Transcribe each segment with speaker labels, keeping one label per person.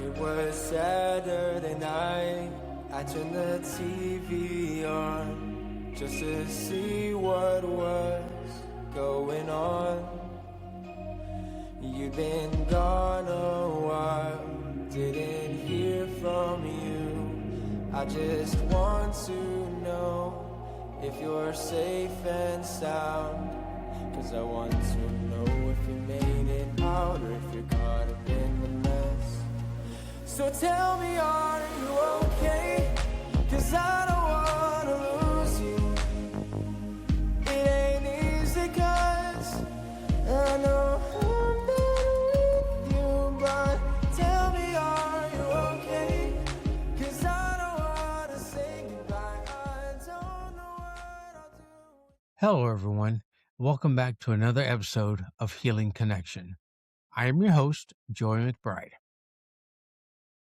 Speaker 1: It was Saturday night. I turned the TV on just to see what was going on. You've been gone a while, didn't hear from you. I just want to know if you're safe and sound, 'cause I want to know if you made it out or if you're caught up in the mess. So tell me, are you okay? 'Cause I don't wanna lose you. It ain't easy 'cause I know I'm better with you. But tell me, are you okay? 'Cause I don't wanna say goodbye. I don't know what I'll do.
Speaker 2: Hello, everyone. Welcome back to another episode of Healing Connection. I am your host, Joey McBride.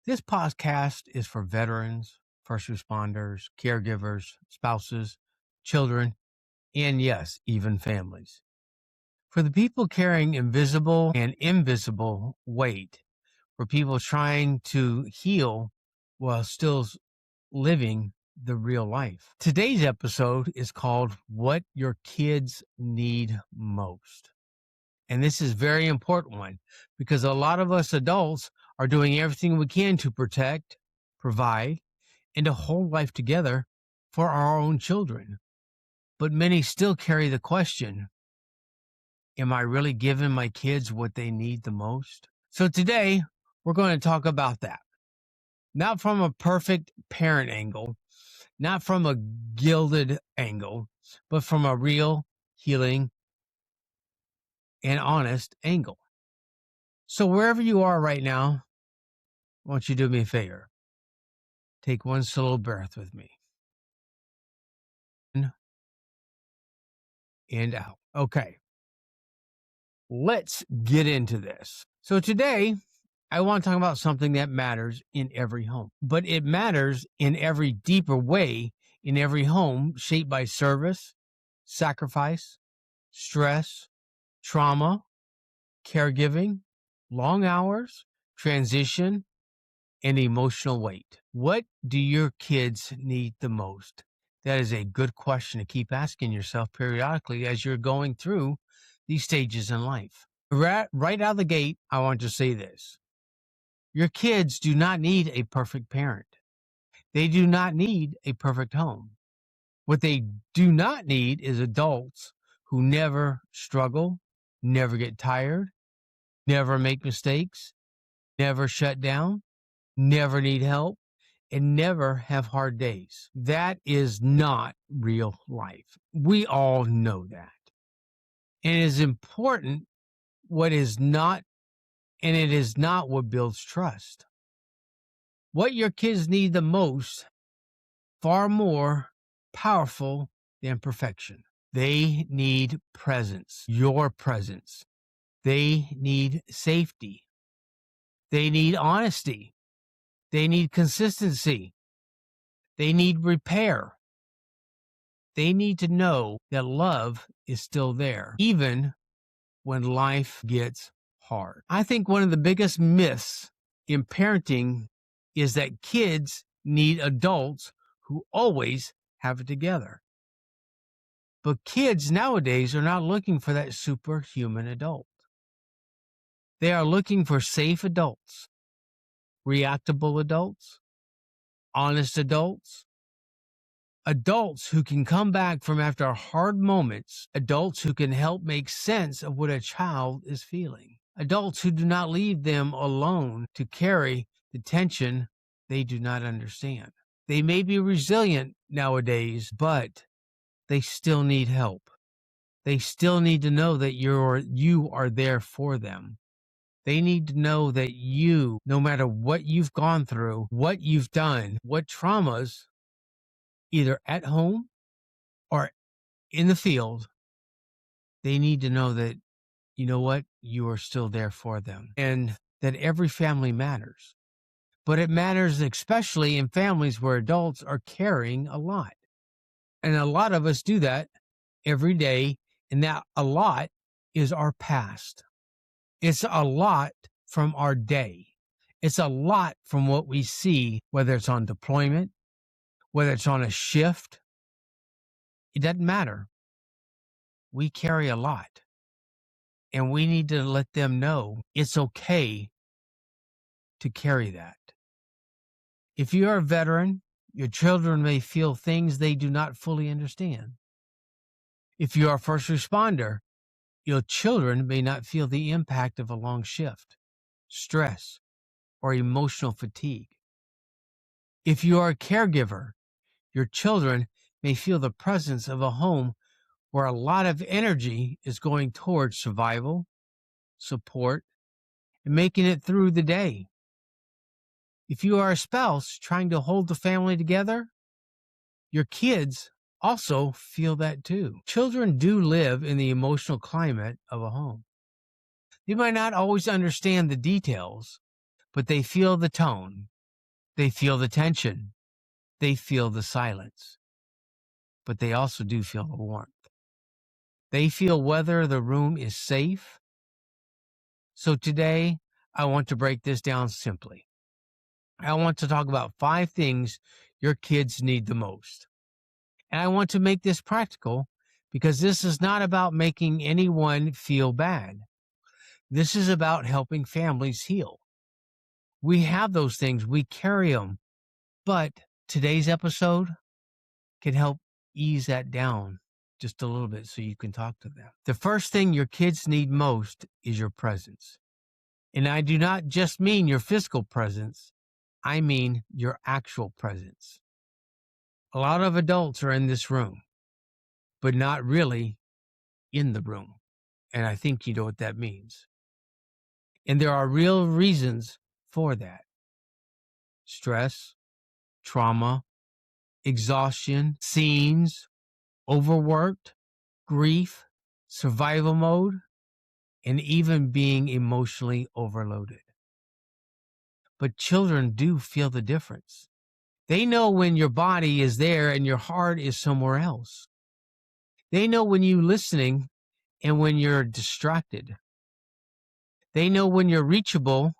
Speaker 2: This podcast is for veterans, first responders, caregivers, spouses, children, and yes, even families. For the people carrying invisible and invisible weight, for people trying to heal while still living the real life. Today's episode is called What Your Kids Need Most. And this is a very important one because a lot of us adults are doing everything we can to protect, provide, and to hold life together for our own children. But many still carry the question, am I really giving my kids what they need the most? So today, we're going to talk about that. Not from a perfect parent angle, not from a gilded angle, but from a real healing and honest angle. So wherever you are right now, I want you to do me a favor. Take one slow breath with me. In and out. Okay. Let's get into this. So today, I want to talk about something that matters in every home, but it matters in every deeper way in every home shaped by service, sacrifice, stress, trauma, caregiving, long hours, transition, and emotional weight. What do your kids need the most? That is a good question to keep asking yourself periodically as you're going through these stages in life. Right out of the gate, I want to say this. Your kids do not need a perfect parent. They do not need a perfect home. What they do not need is adults who never struggle, never get tired, never make mistakes, never shut down, never need help, and never have hard days. That is not real life. We all know that. And it is important what is not, and it is not what builds trust. What your kids need the most, far more powerful than perfection. They need presence, your presence. They need safety. They need honesty. They need consistency. They need repair. They need to know that love is still there, even when life gets hard. I think one of the biggest myths in parenting is that kids need adults who always have it together. But kids nowadays are not looking for that superhuman adult. They are looking for safe adults, reactable adults, honest adults, adults who can come back from after hard moments, adults who can help make sense of what a child is feeling, adults who do not leave them alone to carry the tension they do not understand. They may be resilient nowadays, but they still need help. They still need to know that you are there for them. They need to know that you, no matter what you've gone through, what you've done, what traumas, either at home or in the field, they need to know that, you know what, you are still there for them and that every family matters. But it matters especially in families where adults are carrying a lot. And a lot of us do that every day, and that a lot is our past. It's a lot from our day. It's a lot from what we see, whether it's on deployment, whether it's on a shift. It doesn't matter. We carry a lot. And we need to let them know it's okay to carry that. If you're a veteran, your children may feel things they do not fully understand. If you are a first responder, your children may not feel the impact of a long shift, stress, or emotional fatigue. If you are a caregiver, your children may feel the presence of a home where a lot of energy is going towards survival, support, and making it through the day. If you are a spouse trying to hold the family together, your kids also feel that too. Children do live in the emotional climate of a home. They might not always understand the details, but they feel the tone. They feel the tension. They feel the silence. But they also do feel the warmth. They feel whether the room is safe. So today, I want to break this down simply. I want to talk about 5 things your kids need the most. And I want to make this practical because this is not about making anyone feel bad. This is about helping families heal. We have those things, we carry them, but today's episode can help ease that down just a little bit so you can talk to them. The first thing your kids need most is your presence. And I do not just mean your physical presence, I mean your actual presence. A lot of adults are in this room, but not really in the room. And I think you know what that means. And there are real reasons for that. Stress, trauma, exhaustion, scenes, overworked, grief, survival mode, and even being emotionally overloaded. But children do feel the difference. They know when your body is there and your heart is somewhere else. They know when you're listening and when you're distracted. They know when you're reachable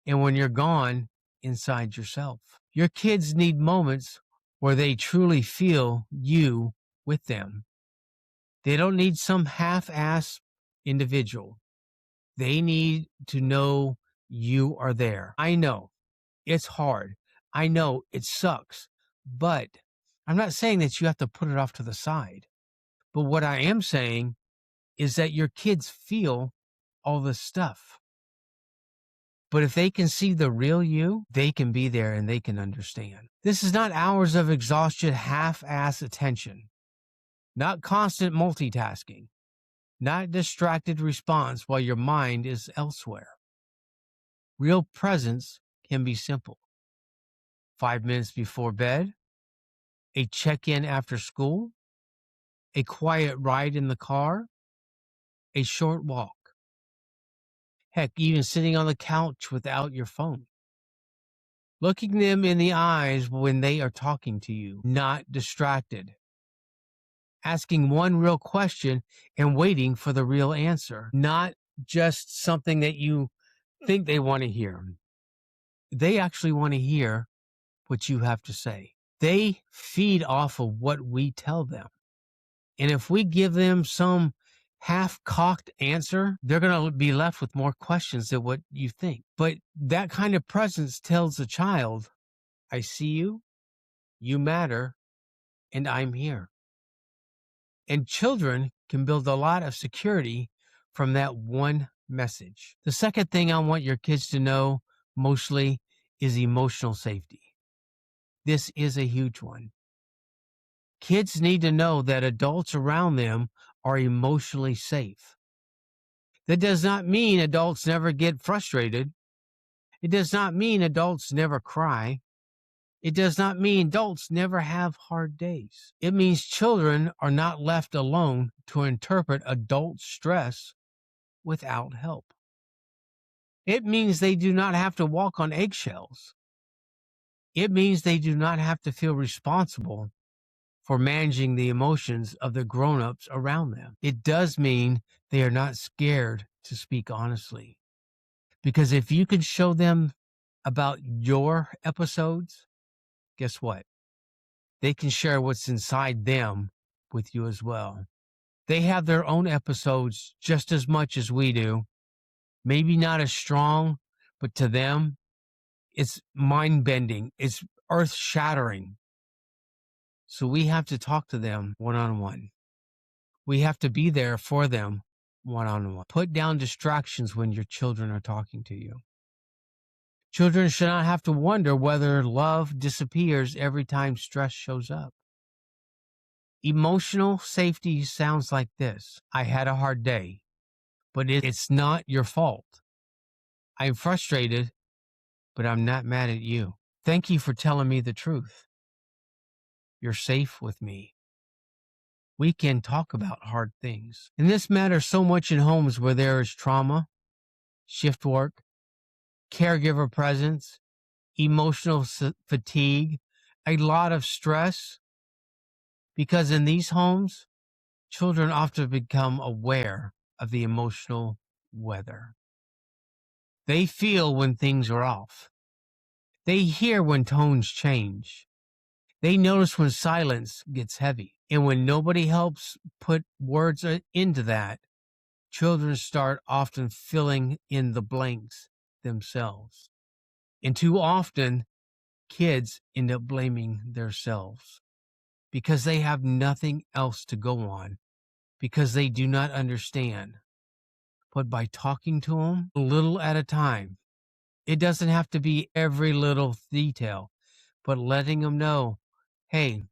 Speaker 2: and when you're gone inside yourself. Your kids need moments where they truly feel you with them. They don't need some half-assed individual. They need to know you are there. I know it's hard. I know it sucks, but I'm not saying that you have to put it off to the side. But what I am saying is that your kids feel all this stuff. But if they can see the real you, they can be there and they can understand. This is not hours of exhaustion, half-ass attention, not constant multitasking, not distracted response while your mind is elsewhere. Real presence can be simple. 5 minutes before bed, a check-in after school, a quiet ride in the car, a short walk. Heck, even sitting on the couch without your phone. Looking them in the eyes when they are talking to you, not distracted. Asking one real question and waiting for the real answer, not just something that you think they want to hear. They actually want to hear what you have to say. They feed off of what we tell them. And if we give them some half-cocked answer, they're going to be left with more questions than what you think. But that kind of presence tells the child, I see you, you matter, and I'm here. And children can build a lot of security from that one message. The second thing I want your kids to know mostly is emotional safety. This is a huge one. Kids need to know that adults around them are emotionally safe. That does not mean adults never get frustrated. It does not mean adults never cry. It does not mean adults never have hard days. It means children are not left alone to interpret adult stress without help. It means they do not have to walk on eggshells. It means they do not have to feel responsible for managing the emotions of the grown-ups around them. It does mean they are not scared to speak honestly. Because if you can show them about your episodes, guess what? They can share what's inside them with you as well. They have their own episodes just as much as we do. Maybe not as strong, but to them, it's mind-bending. It's earth-shattering. So we have to talk to them one-on-one. We have to be there for them one-on-one. Put down distractions when your children are talking to you. Children should not have to wonder whether love disappears every time stress shows up. Emotional safety sounds like this. I had a hard day, but it's not your fault. I'm frustrated, but I'm not mad at you. Thank you for telling me the truth. You're safe with me. We can talk about hard things. And this matters so much in homes where there is trauma, shift work, caregiver presence, emotional fatigue, a lot of stress. Because in these homes, children often become aware of the emotional weather. They feel when things are off. They hear when tones change. They notice when silence gets heavy. And when nobody helps put words into that, children start often filling in the blanks themselves. And too often, kids end up blaming themselves because they have nothing else to go on, because they do not understand. But by talking to them a little at a time, it doesn't have to be every little detail, but letting them know, hey,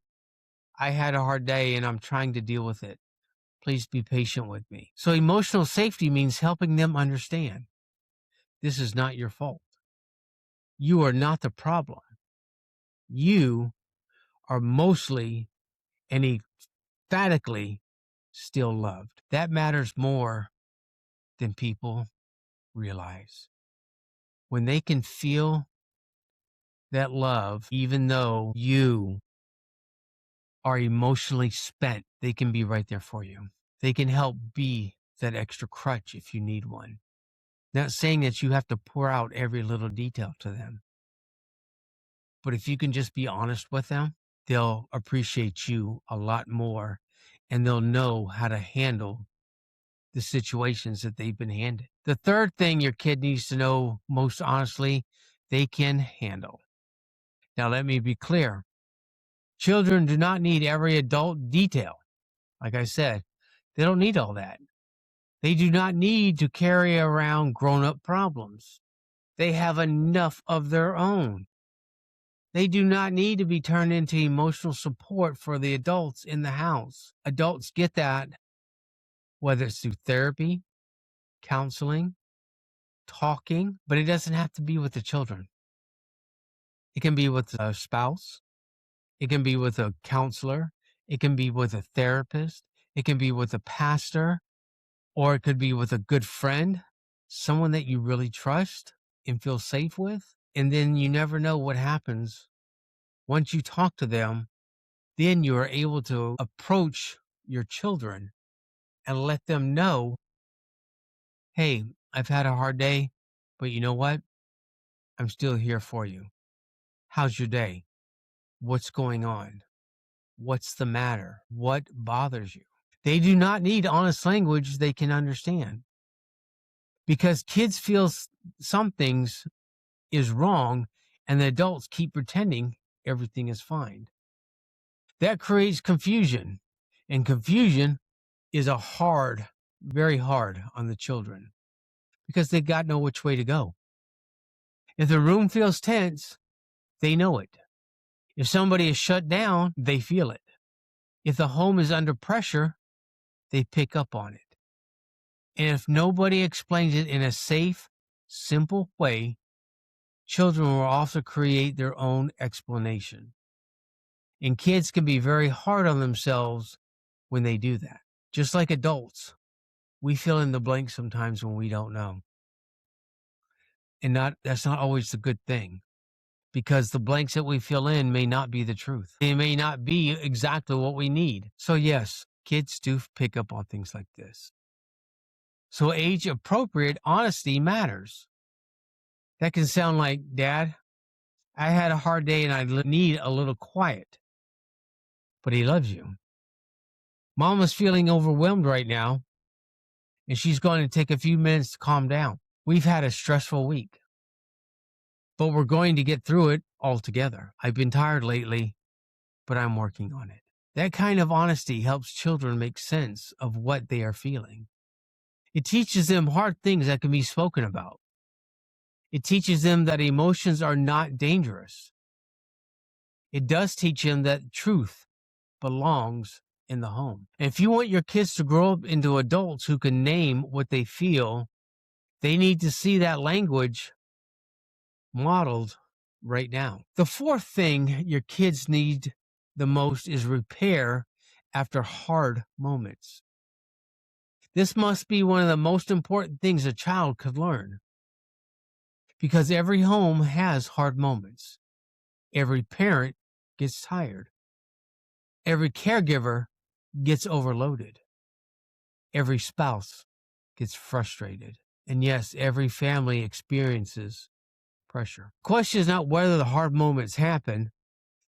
Speaker 2: I had a hard day and I'm trying to deal with it. Please be patient with me. So emotional safety means helping them understand this is not your fault. You are not the problem. You are mostly and emphatically still loved. That matters more than people realize. When they can feel that love, even though you are emotionally spent, they can be right there for you. They can help be that extra crutch if you need one. Not saying that you have to pour out every little detail to them, but if you can just be honest with them, they'll appreciate you a lot more, and they'll know how to handle the situations that they've been handed. The third thing your kid needs to know, most honestly, they can handle. Now, let me be clear. Children do not need every adult detail. Like I said, they don't need all that. They do not need to carry around grown-up problems. They have enough of their own. They do not need to be turned into emotional support for the adults in the house. Adults get that, whether it's through therapy, counseling, talking, but it doesn't have to be with the children. It can be with a spouse. It can be with a counselor. It can be with a therapist. It can be with a pastor, or it could be with a good friend, someone that you really trust and feel safe with. And then you never know what happens. Once you talk to them, then you are able to approach your children and let them know, hey, I've had a hard day, but you know what? I'm still here for you. How's your day? What's going on? What's the matter? What bothers you? They do not need honest language they can understand, because kids feel some things is wrong and the adults keep pretending everything is fine. That creates confusion, and confusion is very hard on the children because they got no which way to go. If the room feels tense, they know it. If somebody is shut down, they feel it. If the home is under pressure, they pick up on it. And if nobody explains it in a safe, simple way, children will also create their own explanation. And kids can be very hard on themselves when they do that. Just like adults, we fill in the blanks sometimes when we don't know. And that's not always a good thing, because the blanks that we fill in may not be the truth. They may not be exactly what we need. So yes, kids do pick up on things like this. So age-appropriate honesty matters. That can sound like, Dad, I had a hard day and I need a little quiet. But he loves you. Mom is feeling overwhelmed right now, and she's going to take a few minutes to calm down. We've had a stressful week, but we're going to get through it all together. I've been tired lately, but I'm working on it. That kind of honesty helps children make sense of what they are feeling. It teaches them hard things that can be spoken about. It teaches them that emotions are not dangerous. It does teach them that truth belongs in the home. And if you want your kids to grow up into adults who can name what they feel, they need to see that language modeled right now. The fourth thing your kids need the most is repair after hard moments. This must be one of the most important things a child could learn, because every home has hard moments. Every parent gets tired. Every caregiver gets overloaded. Every spouse gets frustrated. And yes, every family experiences pressure. The question is not whether the hard moments happen.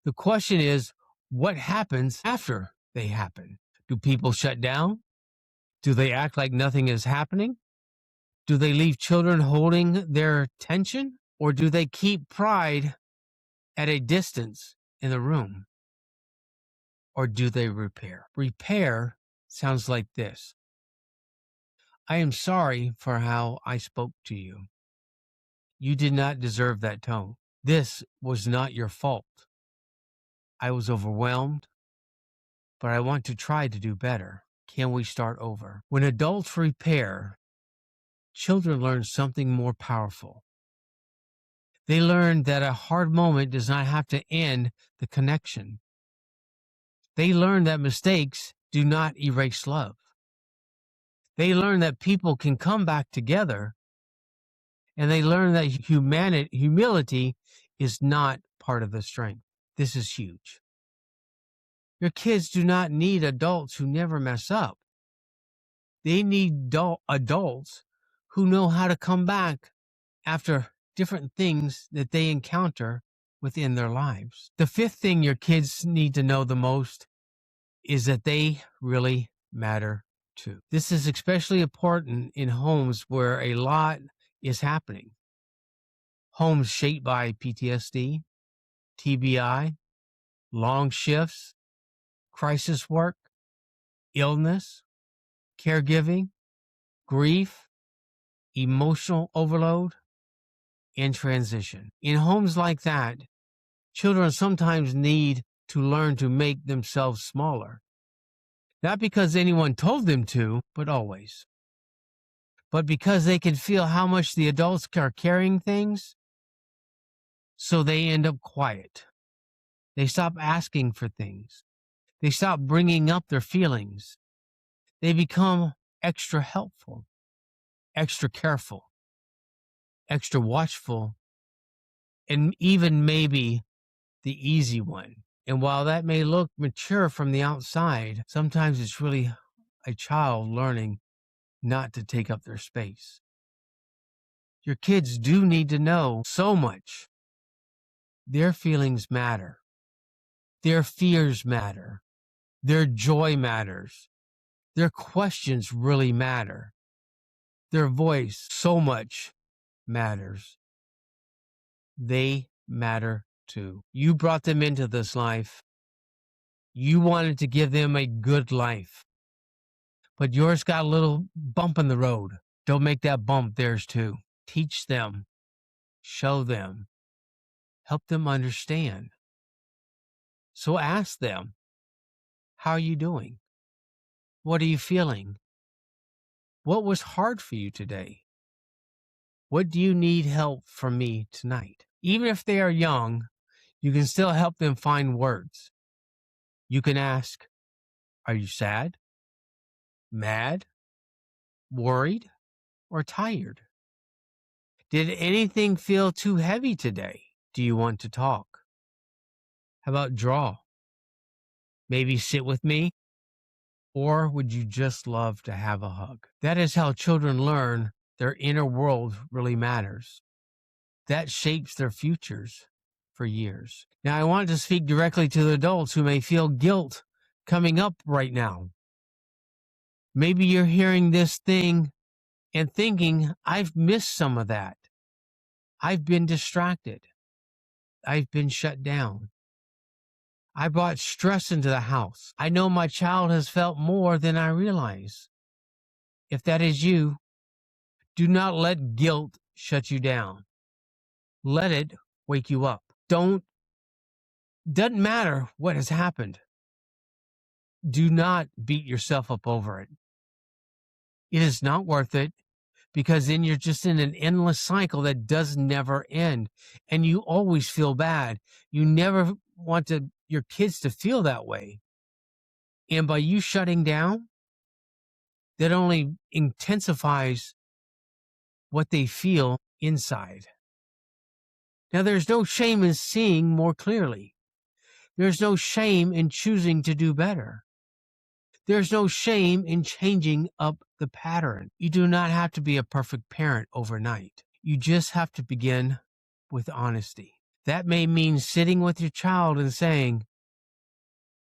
Speaker 2: The question is, what happens after they happen? Do people shut down? Do they act like nothing is happening? Do they leave children holding their tension? Or do they keep pride at a distance in the room? Or do they repair? Repair sounds like this. I am sorry for how I spoke to you. You did not deserve that tone. This was not your fault. I was overwhelmed, but I want to try to do better. Can we start over? When adults repair, children learn something more powerful. They learn that a hard moment does not have to end the connection. They learn that mistakes do not erase love. They learn that people can come back together, and they learn that humility is not part of the strength. This is huge. Your kids do not need adults who never mess up. They need adults who know how to come back after different things that they encounter within their lives. The fifth thing your kids need to know the most is that they really matter too. This is especially important in homes where a lot is happening. Homes shaped by PTSD, TBI, long shifts, crisis work, illness, caregiving, grief, emotional overload, and transition. In homes like that, children sometimes need to learn to make themselves smaller. Not because anyone told them to, but always. But because they can feel how much the adults are carrying things, so they end up quiet. They stop asking for things. They stop bringing up their feelings. They become extra helpful, extra careful, extra watchful, and even maybe the easy one. And while that may look mature from the outside, sometimes it's really a child learning not to take up their space. Your kids do need to know so much. Their feelings matter. Their fears matter. Their joy matters. Their questions really matter. Their voice so much matters. They matter too. You brought them into this life. You wanted to give them a good life. But yours got a little bump in the road. Don't make that bump theirs too. Teach them. Show them. Help them understand. So ask them, how are you doing? What are you feeling? What was hard for you today? What do you need help from me tonight? Even if they are young, you can still help them find words. You can ask, are you sad, mad, worried, or tired? Did anything feel too heavy today? Do you want to talk? How about draw? Maybe sit with me? Or would you just love to have a hug? That is how children learn their inner world really matters. that shapes their futures for years. Now, I want to speak directly to the adults who may feel guilt coming up right now. Maybe you're hearing this thing and thinking, I've missed some of that. I've been distracted. I've been shut down. I brought stress into the house. I know my child has felt more than I realize. If that is you, do not let guilt shut you down. Let it wake you up. Doesn't matter what has happened. Do not beat yourself up over it. It is not worth it, because then you're just in an endless cycle that does never end, and you always feel bad. You never want your kids to feel that way. And by you shutting down, that only intensifies what they feel inside. Now, there's no shame in seeing more clearly. There's no shame in choosing to do better. There's no shame in changing up the pattern. You do not have to be a perfect parent overnight. You just have to begin with honesty. That may mean sitting with your child and saying,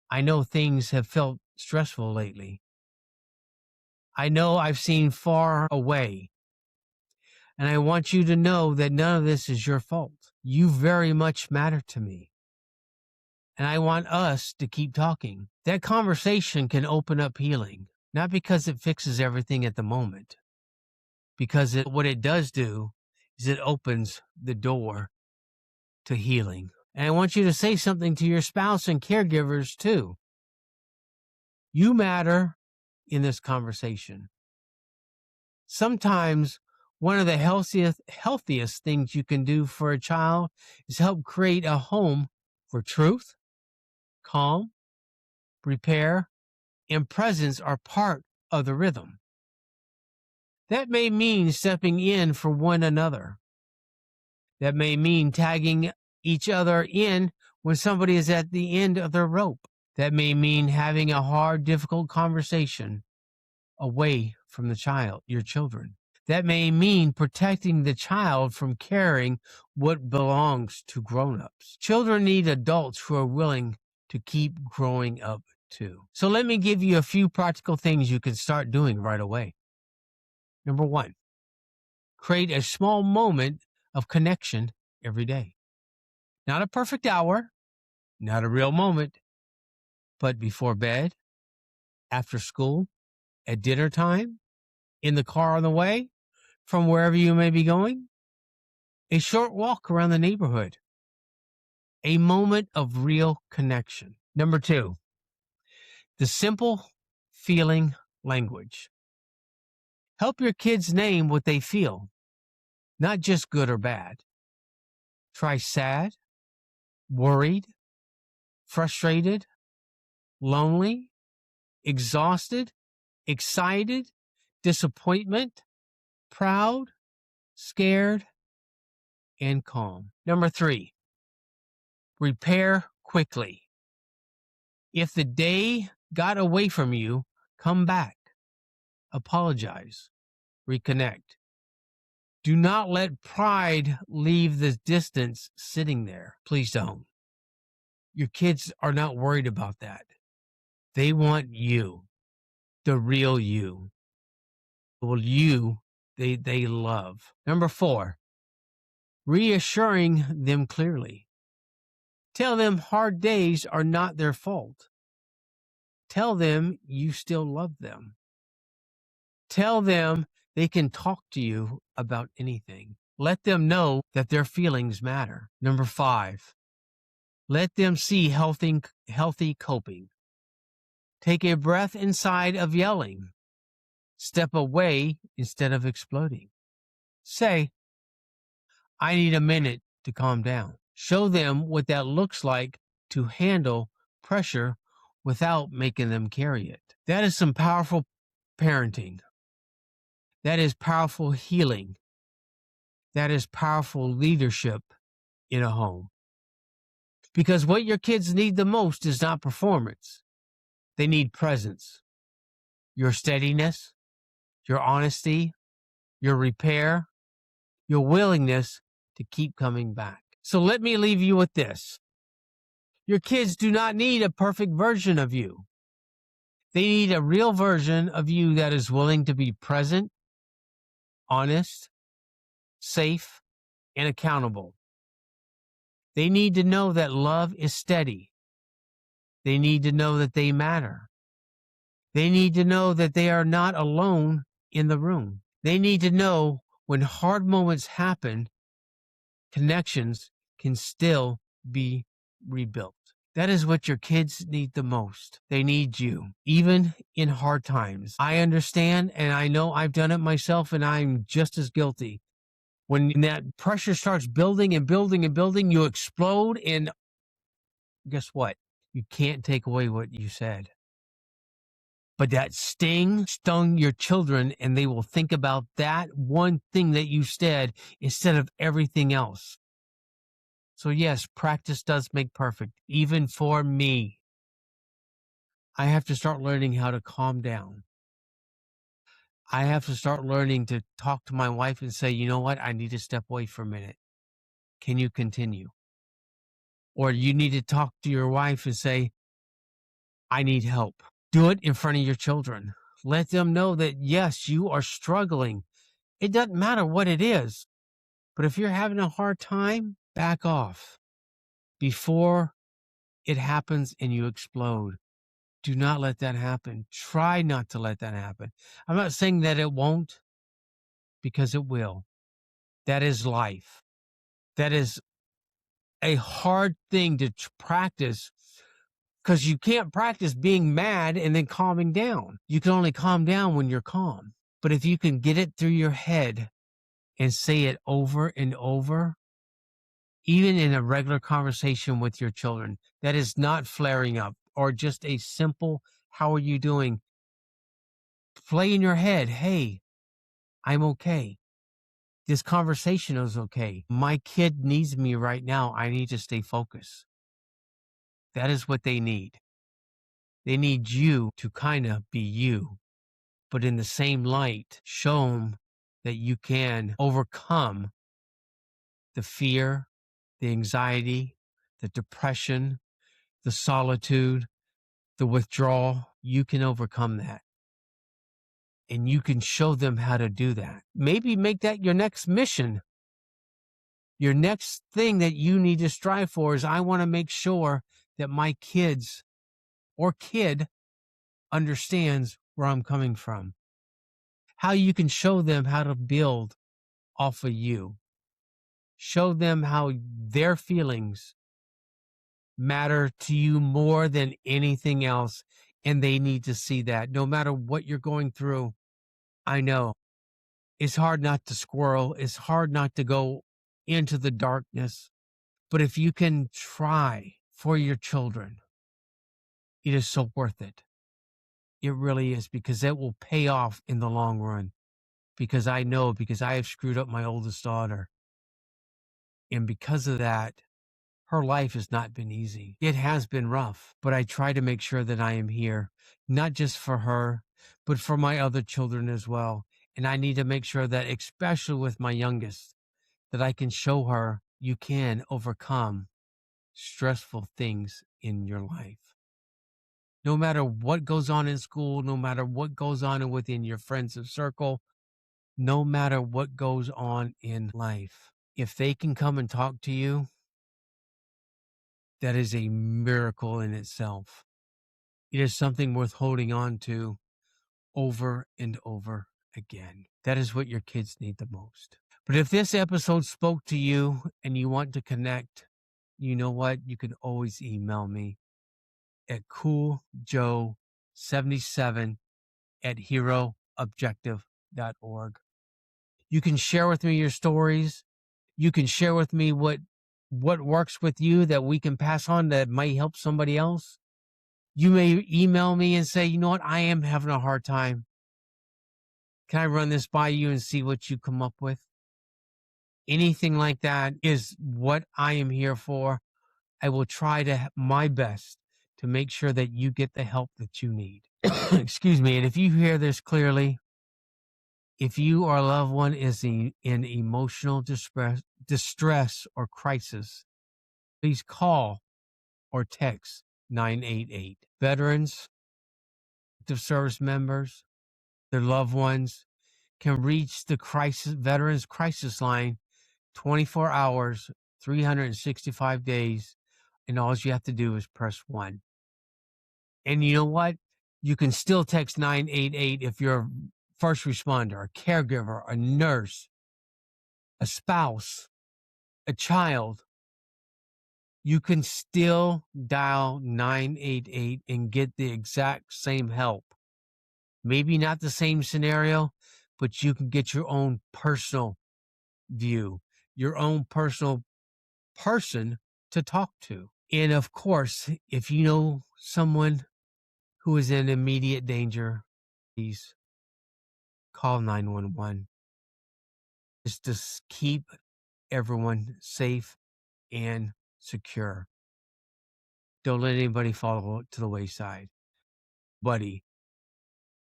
Speaker 2: I know things have felt stressful lately. I know I've seen far away. And I want you to know that none of this is your fault. You very much matter to me. And I want us to keep talking. That conversation can open up healing, not because it fixes everything at the moment, because what it does do is it opens the door to healing. And I want you to say something to your spouse and caregivers too. You matter in this conversation. Sometimes one of the healthiest things you can do for a child is help create a home where truth, calm, repair, and presence are part of the rhythm. That may mean stepping in for one another. That may mean tagging each other in when somebody is at the end of their rope. That may mean having a hard, difficult conversation away from your children. That may mean protecting the child from carrying what belongs to grown-ups. Children need adults who are willing to keep growing up too. So let me give you a few practical things you can start doing right away. Number 1, create a small moment of connection every day. Not a perfect hour, not a real moment, but before bed, after school, at dinner time, in the car on the way, from wherever you may be going, a short walk around the neighborhood, a moment of real connection. Number 2, the simple feeling language. Help your kids name what they feel, not just good or bad. Try sad, worried, frustrated, lonely, exhausted, excited, disappointment, proud, scared, and calm. Number 3, repair quickly. If the day got away from you, come back. Apologize. Reconnect. Do not let pride leave the distance sitting there. Please don't. Your kids are not worried about that. They want you, the real you. Well, you, they love. Number 4, reassuring them clearly. Tell them hard days are not their fault. Tell them you still love them. Tell them they can talk to you about anything. Let them know that their feelings matter. Number 5, let them see healthy coping. Take a breath inside of yelling. Step away instead of exploding. Say, I need a minute to calm down. Show them what that looks like to handle pressure without making them carry it. That is some powerful parenting. That is powerful healing. That is powerful leadership in a home. Because what your kids need the most is not performance. They need presence. Your steadiness, your honesty, your repair, your willingness to keep coming back. So let me leave you with this. Your kids do not need a perfect version of you. They need a real version of you that is willing to be present, honest, safe, and accountable. They need to know that love is steady. They need to know that they matter. They need to know that they are not alone in the room. They need to know when hard moments happen, connections can still be rebuilt. That is what your kids need the most. They need you, even in hard times. I understand, and I know I've done it myself, and I'm just as guilty. When that pressure starts building and building and building, you explode, and guess what? You can't take away what you said. But that stung your children, and they will think about that one thing that you said instead of everything else. So yes, practice does make perfect, even for me. I have to start learning how to calm down. I have to start learning to talk to my wife and say, you know what? I need to step away for a minute. Can you continue? Or you need to talk to your wife and say, I need help. Do it in front of your children. Let them know that, yes, you are struggling. It doesn't matter what it is. But if you're having a hard time, back off before it happens and you explode. Do not let that happen. Try not to let that happen. I'm not saying that it won't, because it will. That is life. That is a hard thing to practice, because you can't practice being mad and then calming down. You can only calm down when you're calm. But if you can get it through your head and say it over and over, even in a regular conversation with your children, that is not flaring up or just a simple, how are you doing? Play in your head, hey, I'm okay. This conversation is okay. My kid needs me right now. I need to stay focused. That is what they need. They need you to kind of be you, but in the same light, show them that you can overcome the fear, the anxiety, the depression, the solitude, the withdrawal. You can overcome that. And you can show them how to do that. Maybe make that your next mission. Your next thing that you need to strive for is, I want to make sure that my kids or kid understands where I'm coming from. How you can show them how to build off of you. Show them how their feelings matter to you more than anything else. And they need to see that no matter what you're going through. I know it's hard not to squirrel. It's hard not to go into the darkness. But if you can try for your children, it is so worth it. It really is, because it will pay off in the long run. Because I know, because I have screwed up my oldest daughter. And because of that, her life has not been easy. It has been rough, but I try to make sure that I am here, not just for her, but for my other children as well. And I need to make sure that, especially with my youngest, that I can show her you can overcome stressful things in your life. No matter what goes on in school, no matter what goes on within your friends of circle, no matter what goes on in life, if they can come and talk to you, that is a miracle in itself. It is something worth holding on to over and over again. That is what your kids need the most. But if this episode spoke to you and you want to connect, you know what? You can always email me at cooljoe77@heroobjective.org. You can share with me your stories. You can share with me what works with you that we can pass on that might help somebody else. You may email me and say, you know what? I am having a hard time. Can I run this by you and see what you come up with? Anything like that is what I am here for. I will try to my best to make sure that you get the help that you need. Excuse me. And if you hear this clearly, If you or a loved one is in emotional distress or crisis, please call or text 988. Veterans, active service members, their loved ones can reach the Veterans Crisis Line 24 hours, 365 days, and all you have to do is press 1. And you know what? You can still text 988 if you're a first responder, a caregiver, a nurse, a spouse, a child. You can still dial 988 and get the exact same help. Maybe not the same scenario, but you can get your own personal view, your own personal person to talk to. And of course, if you know someone who is in immediate danger, please call 911. Just to keep everyone safe and secure. Don't let anybody fall to the wayside. Buddy,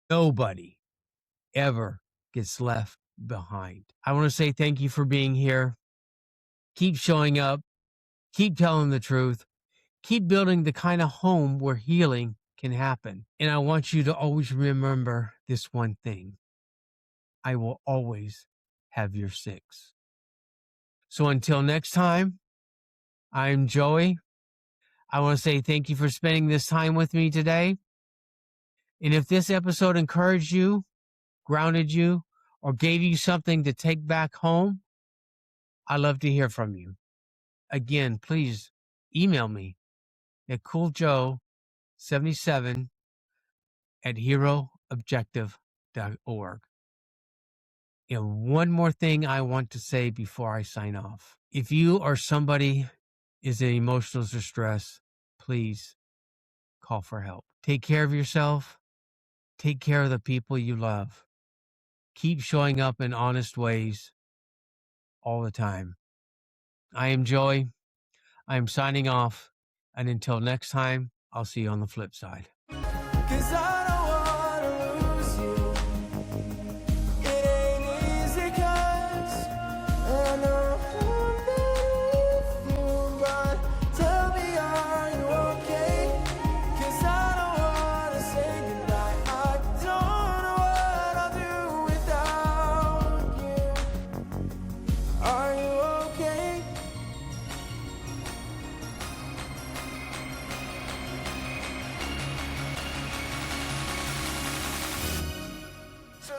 Speaker 2: nobody ever gets left behind. I want to say thank you for being here. Keep showing up. Keep telling the truth. Keep building the kind of home where healing can happen. And I want you to always remember this one thing. I will always have your 6. So until next time, I'm Joey. I want to say thank you for spending this time with me today. And if this episode encouraged you, grounded you, or gave you something to take back home, I'd love to hear from you. Again, please email me at cooljoe77@heroobjective.org. And one more thing I want to say before I sign off. If you or somebody is in emotional distress, please call for help. Take care of yourself. Take care of the people you love. Keep showing up in honest ways all the time. I am Joey. I'm signing off. And until next time, I'll see you on the flip side.
Speaker 1: 'Cause I don't wanna lose you. It ain't easy 'cause I know I'm with you. But tell me, are you okay? 'Cause I don't wanna say goodbye. I don't know what I'll do without you. Are you okay? So